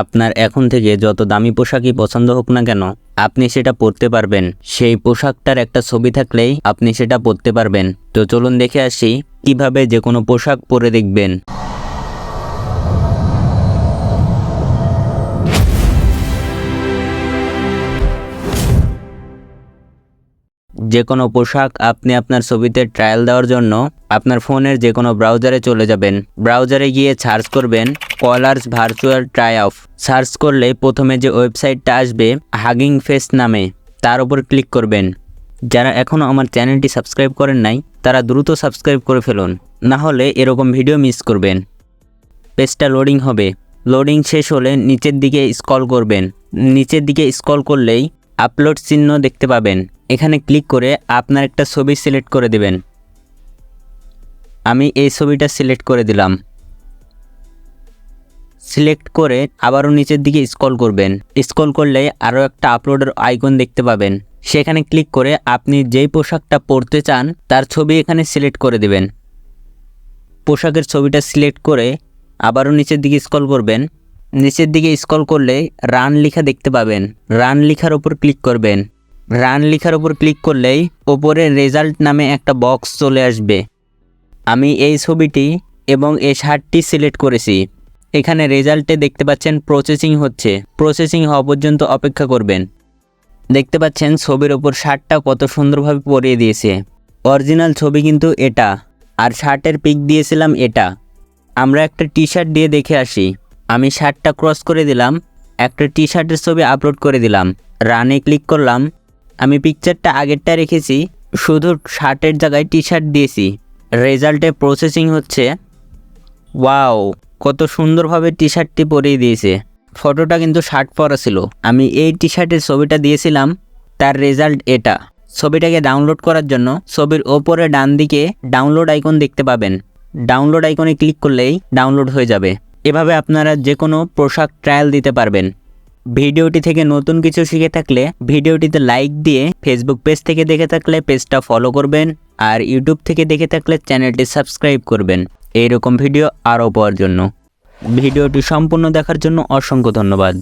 আপনার এখন থেকে যত দামি পোশাকই পছন্দ হোক না কেন, আপনি সেটা পরতে পারবেন। সেই পোশাকটার একটা ছবি থাকলেই আপনি সেটা পরতে পারবেন। তো চলুন দেখে আসি কিভাবে যে কোনো পোশাক পরে দেখবেন। যে কোনো পোশাক আপনি আপনার ছবিতে ট্রায়াল দেওয়ার জন্য আপনার ফোনের যে কোনো ব্রাউজারে চলে যাবেন। ব্রাউজারে গিয়ে সার্চ করবেন colours virtual try of. Search করলে প্রথমে যে ওয়েবসাইটটা আসবে হাগিং ফেস নামে, তার উপর ক্লিক করবেন। যারা এখনও আমার চ্যানেলটি সাবস্ক্রাইব করেন নাই তারা দ্রুত সাবস্ক্রাইব করে ফেলুন, না হলে এরকম ভিডিও মিস করবেন। পেজটা লোডিং হবে। লোডিং শেষ হলে নিচের দিকে স্ক্রল করবেন। নিচের দিকে স্ক্রল করলেই আপলোড চিহ্ন দেখতে পাবেন। এখানে ক্লিক করে আপনার একটা ছবি সিলেক্ট করে দেবেন। আমি এই ছবিটা সিলেক্ট করে দিলাম। সিলেক্ট করে আবারও নিচের দিকে স্ক্রল করবেন। স্ক্রল করলে আরও একটা আপলোডের আইকন দেখতে পাবেন। সেখানে ক্লিক করে আপনি যেই পোশাকটা পরতে চান তার ছবি এখানে সিলেক্ট করে দেবেন। পোশাকের ছবিটা সিলেক্ট করে আবারও নিচের দিকে স্ক্রল করবেন। নিচের দিকে স্ক্রল করলে রান লেখা দেখতে পাবেন। রান লেখার উপর ক্লিক করবেন। রান লেখার উপর ক্লিক করলেই ওপরে রেজাল্ট নামে একটা বক্স চলে আসবে। আমি এই ছবিটি এবং এই শার্টটি সিলেক্ট করেছি। এখানে রেজাল্টে দেখতে পাচ্ছেন প্রসেসিং হচ্ছে। প্রসেসিং হওয়া পর্যন্ত অপেক্ষা করবেন। দেখতে পাচ্ছেন ছবির ওপর শার্টটা কত সুন্দরভাবে পরিয়ে দিয়েছে। অরিজিনাল ছবি কিন্তু এটা, আর শার্টের পিক দিয়েছিলাম এটা। আমরা একটা টি শার্ট দিয়ে দেখে আসি। আমি শার্টটা ক্রস করে দিলাম, একটা টি শার্টের ছবি আপলোড করে দিলাম। রানে ক্লিক করলাম। আমি পিকচারটা আগেরটা রেখেছি, শুধু শার্টের জায়গায় টি শার্ট দিয়েছি। রেজাল্টে প্রসেসিং হচ্ছে। ওয়াও, কত সুন্দরভাবে টি শার্টটি পরিয়ে দিয়েছে। ফটোটা কিন্তু শার্ট পরা ছিল। আমি এই টি শার্টের ছবিটা দিয়েছিলাম, তার রেজাল্ট এটা। ছবিটাকে ডাউনলোড করার জন্য ছবির ওপরে ডান দিকে ডাউনলোড আইকন দেখতে পাবেন। ডাউনলোড আইকনে ক্লিক করলেই ডাউনলোড হয়ে যাবে। এভাবে আপনারা যে কোনো পোশাক ট্রায়াল দিতে পারবেন। ভিডিওটি থেকে নতুন কিছু শিখে থাকলে ভিডিওটিতে লাইক দিয়ে, ফেসবুক পেজ থেকে দেখে থাকলে পেজটা ফলো করবেন, আর ইউটিউব থেকে দেখে থাকলে চ্যানেলটি সাবস্ক্রাইব করবেন এইরকম ভিডিও আরও পাওয়ার জন্য। ভিডিওটি সম্পূর্ণ দেখার জন্য অসংখ্য ধন্যবাদ।